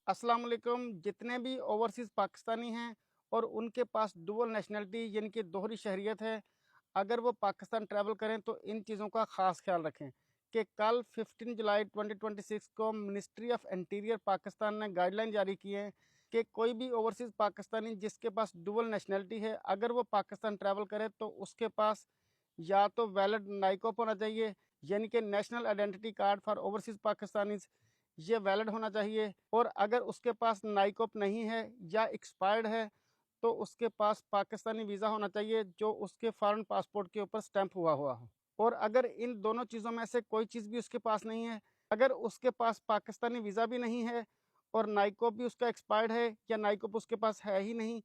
अस्सलाम वालेकुम। जितने भी ओवरसीज़ पाकिस्तानी हैं और उनके पास डुअल नेशनलिटी यानी कि दोहरी शहरियत है, अगर वो पाकिस्तान ट्रैवल करें तो इन चीज़ों का ख़ास ख्याल रखें कि कल 15 जुलाई 2026 को मिनिस्ट्री ऑफ इंटीरियर पाकिस्तान ने गाइडलाइन जारी की है कि कोई भी ओवरसीज़ पाकिस्तानी जिसके पास डुअल नेशनलिटी है, अगर वो पाकिस्तान ट्रैवल करे तो उसके पास या तो वैलिड नाइकॉप होना चाहिए यानी कि national identity card for overseas Pakistanis, ये वैलिड होना चाहिए। और अगर उसके पास नाइकॉप नहीं है या एक्सपायर्ड है तो उसके पास पाकिस्तानी वीज़ा होना चाहिए जो उसके फॉरेन पासपोर्ट के ऊपर स्टैंप हुआ हुआ हो। और अगर इन दोनों चीज़ों में से कोई चीज़ भी उसके पास नहीं है, अगर उसके पास पाकिस्तानी वीज़ा भी नहीं है और नाइकॉप भी उसका एक्सपायर्ड है या नाइकॉप उसके पास है ही नहीं,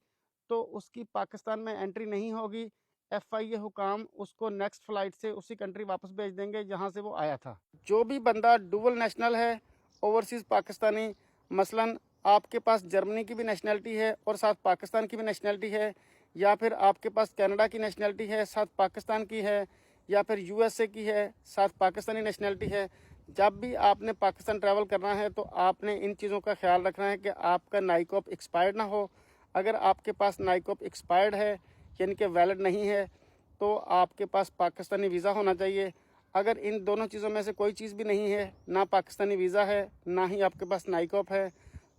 तो उसकी पाकिस्तान में एंट्री नहीं होगी। FIA हुकाम उसको नेक्स्ट फ़्लाइट से उसी कंट्री वापस भेज देंगे जहाँ से वो आया था। जो भी बंदा डुअल नेशनल है ओवरसीज़ पाकिस्तानी, मसलन आपके पास जर्मनी की भी नेशनलिटी है और साथ पाकिस्तान की भी नेशनलिटी है, या फिर आपके पास कनाडा की नेशनलिटी है साथ पाकिस्तान की है, या फिर USA की है साथ पाकिस्तानी नेशनलिटी है, जब भी आपने पाकिस्तान ट्रैवल करना है तो आपने इन चीज़ों का ख्याल रखना है कि आपका नाइकॉप एक्सपायर्ड ना हो। अगर आपके पास नाइकॉप एक्सपायर्ड है यानी कि वैलिड नहीं है तो आपके पास पाकिस्तानी वीज़ा होना चाहिए। अगर इन दोनों चीज़ों में से कोई चीज़ भी नहीं है, ना पाकिस्तानी वीज़ा है ना ही आपके पास नाइकॉप है,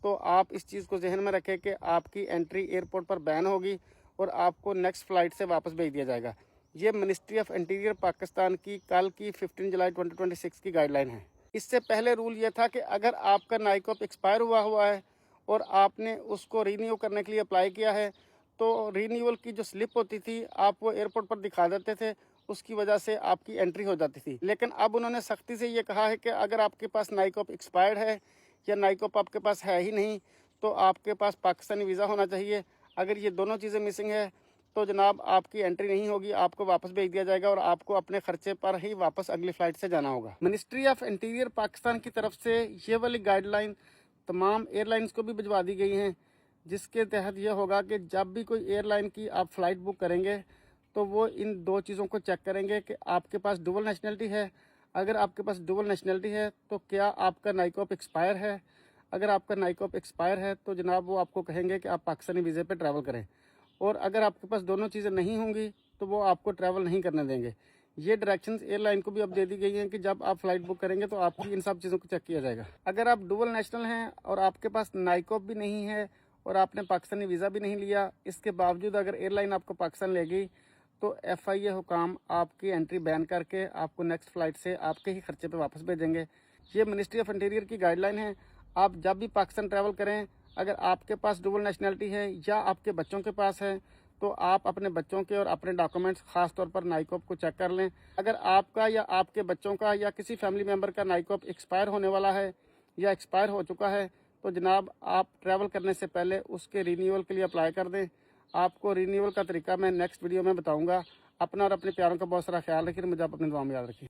तो आप इस चीज़ को जहन में रखें कि आपकी एंट्री एयरपोर्ट पर बैन होगी और आपको नेक्स्ट फ़्लाइट से वापस भेज दिया जाएगा। ये मिनिस्ट्री ऑफ इंटीरियर पाकिस्तान की कल की 15 जुलाई 2026 की गाइडलाइन है। इससे पहले रूल ये था कि अगर आपका नाइकॉप एक्सपायर हुआ है और आपने उसको रीन्यू करने के लिए अप्लाई किया है तो रीन्यूअल की जो स्लिप होती थी आप वो एयरपोर्ट पर दिखा देते थे, उसकी वजह से आपकी एंट्री हो जाती थी। लेकिन अब उन्होंने सख्ती से ये कहा है कि अगर आपके पास नाइकॉप एक्सपायर्ड है या नाइकॉप आपके पास है ही नहीं तो आपके पास पाकिस्तानी वीज़ा होना चाहिए। अगर ये दोनों चीज़ें मिसिंग है तो जनाब आपकी एंट्री नहीं होगी, आपको वापस भेज दिया जाएगा और आपको अपने खर्चे पर ही वापस अगली फ़्लाइट से जाना होगा। मिनिस्ट्री ऑफ इंटीरियर पाकिस्तान की तरफ से ये वाली गाइडलाइन तमाम एयरलाइंस को भी भिजवा दी गई हैं, जिसके तहत यह होगा कि जब भी कोई एयरलाइन की आप फ़्लाइट बुक करेंगे तो वो इन दो चीज़ों को चेक करेंगे कि आपके पास डुअल नेशनलिटी है। अगर आपके पास डुअल नेशनलिटी है तो क्या आपका नाइकॉप एक्सपायर है। अगर आपका नाइकॉप एक्सपायर है तो जनाब वो आपको कहेंगे कि आप पाकिस्तानी वीज़े पे ट्रैवल करें, और अगर आपके पास दोनों चीज़ें नहीं होंगी तो वो आपको ट्रैवल नहीं करने देंगे। ये डायरेक्शंस एयरलाइन को भी अब दे दी गई हैं कि जब आप फ़्लाइट बुक करेंगे तो आपकी इन सब चीज़ों को चेक किया जाएगा। अगर आप डुअल नेशनल हैं और आपके पास नाइकॉप भी नहीं है और आपने पाकिस्तानी वीज़ा भी नहीं लिया, इसके बावजूद अगर एयरलाइन आपको पाकिस्तान ले गई तो FIA हुकाम आपकी एंट्री बैन करके आपको नेक्स्ट फ़्लाइट से आपके ही खर्चे पे वापस भेजेंगे। ये मिनिस्ट्री ऑफ इंटीरियर की गाइडलाइन है। आप जब भी पाकिस्तान ट्रैवल करें, अगर आपके पास डुअल नेशनलिटी है या आपके बच्चों के पास है तो आप अपने बच्चों के और अपने डॉक्यूमेंट्स ख़ास तौर पर नाइकॉप को चेक कर लें। अगर आपका या आपके बच्चों का या किसी फैमिली मेम्बर का नाइकॉप एक्सपायर होने वाला है या एक्सपायर हो चुका है तो जनाब आप ट्रैवल करने से पहले उसके रीन्यूअल के लिए अप्लाई कर दें। आपको रीन्यूअल का तरीका मैं नेक्स्ट वीडियो में बताऊंगा। अपना और अपने प्यारों का बहुत सारा ख्याल रखिए। मुझे आप अपनी दुआ में याद रखिए।